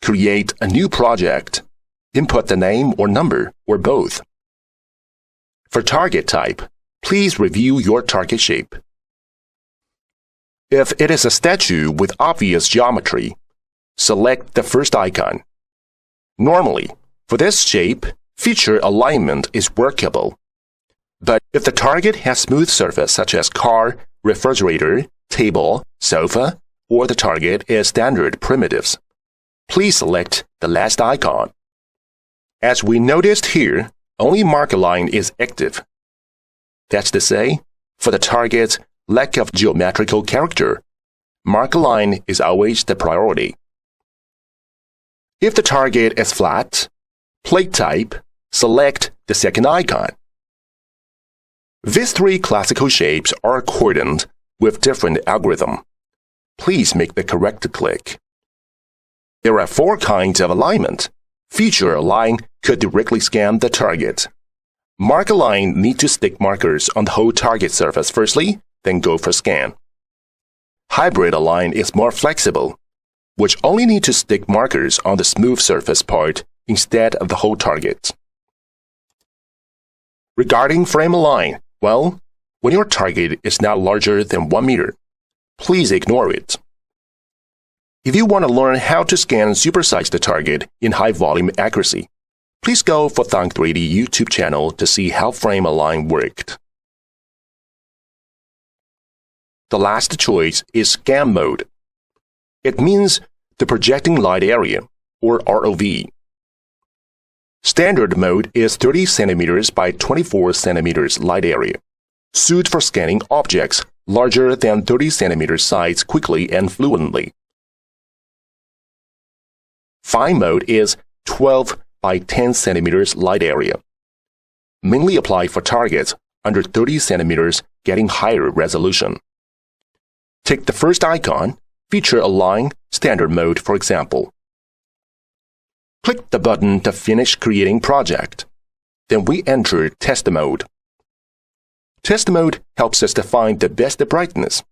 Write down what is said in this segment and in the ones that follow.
create a new project. Input the name or number, or both. For target type, please review your target shape. If it is a statue with obvious geometry, select the first icon. Normally, for this shape, feature alignment is workable. But if the target has smooth surface such as car, refrigerator, table, sofa, or the target is standard primitives, please select the last icon. As we noticed here, only mark align is active. That's to say, for the target's lack of geometrical character, mark align is always the priority. If the target is flat, plate type, select the second icon. These three classical shapes are accordant with different algorithm. Please make the correct click. There are 4 kinds of alignment. Feature align could directly scan the target. Mark align need to stick markers on the whole target surface firstly, then go for scan. Hybrid align is more flexible, which only need to stick markers on the smooth surface part instead of the whole target. Regarding frame align, well, when your target is not larger than 1 meter, please ignore it. If you want to learn how to scan and supersize the target in high volume accuracy, please go for Thunk3D YouTube channel to see how frame align worked. The last choice is scan mode. It means the projecting light area, or ROV. Standard mode is 30 cm by 24 cm light area, suited for scanning objects larger than 30 cm size quickly and fluently. Fine mode is 12 by 10 cm light area, mainly applied for targets under 30 cm getting higher resolution. Take the first icon, feature align standard mode for example. Click the button to finish creating project. Then we enter test mode. Test mode helps us to find the best brightness.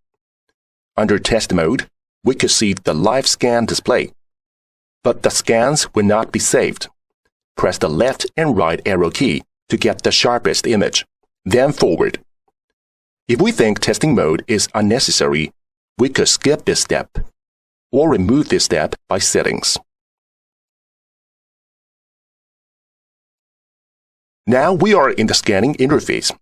Under test mode, we could see the live scan display, but the scans will not be saved. Press the left and right arrow key to get the sharpest image, then forward. If we think testing mode is unnecessary, we could skip this step, or remove this step by settings. Now we are in the scanning interface.